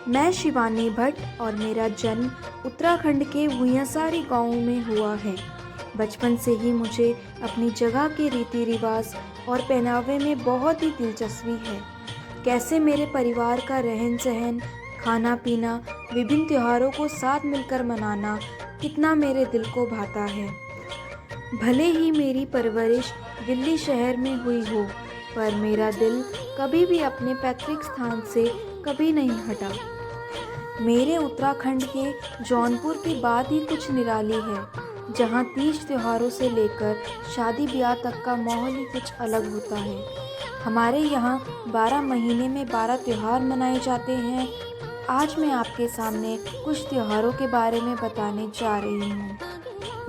मैं शिवानी भट्ट और मेरा जन्म उत्तराखंड के भूंयासारी गांव में हुआ है। बचपन से ही मुझे अपनी जगह के रीति रिवाज और पहनावे में बहुत ही दिलचस्पी है। कैसे मेरे परिवार का रहन सहन, खाना पीना, विभिन्न त्योहारों को साथ मिलकर मनाना कितना मेरे दिल को भाता है। भले ही मेरी परवरिश दिल्ली शहर में हुई हो, पर मेरा दिल कभी भी अपने पैतृक स्थान से कभी नहीं हटा। मेरे उत्तराखंड के जौनपुर की बात ही कुछ निराली है, जहाँ तीज त्योहारों से लेकर शादी ब्याह तक का माहौल ही कुछ अलग होता है। हमारे यहाँ 12 महीने में 12 त्यौहार मनाए जाते हैं। आज मैं आपके सामने कुछ त्योहारों के बारे में बताने जा रही हूँ,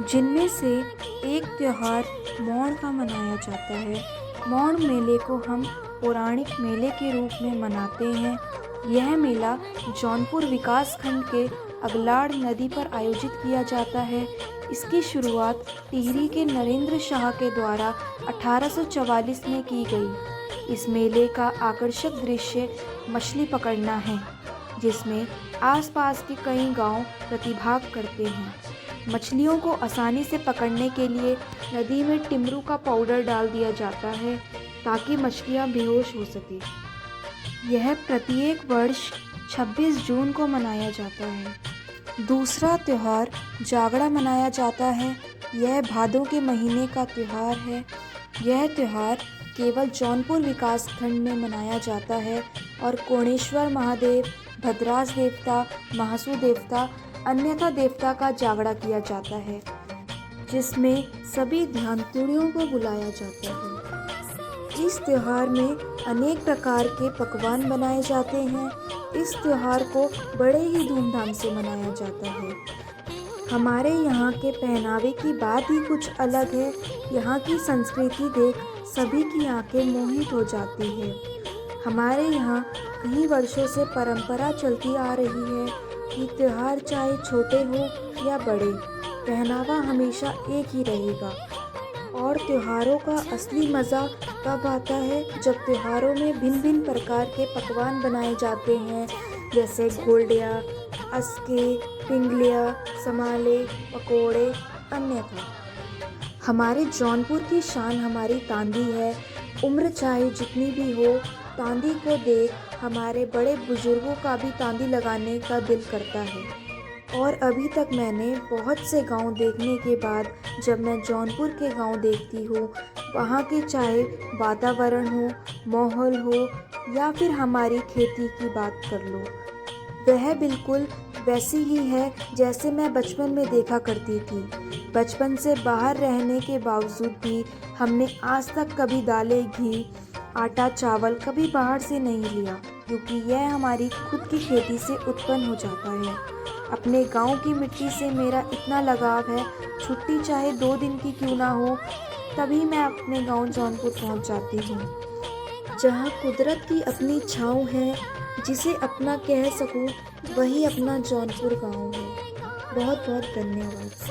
जिनमें से एक त्यौहार मौड़ का मनाया जाता है। मौड़ मेले को हम पौराणिक मेले के रूप में मनाते हैं। यह मेला जौनपुर विकास खंड के अगलाड़ नदी पर आयोजित किया जाता है। इसकी शुरुआत टिहरी के नरेंद्र शाह के द्वारा 1844 में की गई। इस मेले का आकर्षक दृश्य मछली पकड़ना है, जिसमें आसपास के कई गांव प्रतिभाग करते हैं। मछलियों को आसानी से पकड़ने के लिए नदी में टिमरू का पाउडर डाल दिया जाता है, ताकि मछलियां बेहोश हो सके। यह प्रत्येक वर्ष 26 जून को मनाया जाता है। दूसरा त्यौहार जागड़ा मनाया जाता है। यह भादों के महीने का त्यौहार है। यह त्यौहार केवल जौनपुर विकास खंड में मनाया जाता है और कोणेश्वर महादेव, भद्रास देवता, महासू देवता, अन्यथा देवता का जागड़ा किया जाता है, जिसमें सभी ध्यानतुड़ियों को बुलाया जाता है। इस त्यौहार में अनेक प्रकार के पकवान बनाए जाते हैं। इस त्यौहार को बड़े ही धूमधाम से मनाया जाता है। हमारे यहाँ के पहनावे की बात ही कुछ अलग है। यहाँ की संस्कृति देख सभी की आंखें मोहित हो जाती है। हमारे यहाँ कई वर्षों से परंपरा चलती आ रही है कि त्यौहार चाहे छोटे हो या बड़े, पहनावा हमेशा एक ही रहेगा। और त्योहारों का असली मज़ा तब आता है जब त्योहारों में भिन्न भिन्न प्रकार के पकवान बनाए जाते हैं, जैसे गोल्डिया, अस्के, पिंगलिया, समाले, पकोड़े, अन्यथा। हमारे जौनपुर की शान हमारी तांदी है। उम्र चाहे जितनी भी हो, तांदी को देख हमारे बड़े बुजुर्गों का भी तांदी लगाने का दिल करता है। और अभी तक मैंने बहुत से गांव देखने के बाद जब मैं जौनपुर के गांव देखती हूँ, वहाँ के चाहे वातावरण हो, माहौल हो या फिर हमारी खेती की बात कर लो, वह बिल्कुल वैसी ही है जैसे मैं बचपन में देखा करती थी। बचपन से बाहर रहने के बावजूद भी हमने आज तक कभी दालें, घी, आटा, चावल कभी बाहर से नहीं लिया, क्योंकि यह हमारी खुद की खेती से उत्पन्न हो जाता है। अपने गांव की मिट्टी से मेरा इतना लगाव है, छुट्टी चाहे 2 दिन की क्यों ना हो, तभी मैं अपने गांव जौनपुर पहुंच जाती हूं, जहां कुदरत की अपनी छाँव है। जिसे अपना कह सकूं, वही अपना जौनपुर गांव है। बहुत बहुत धन्यवाद।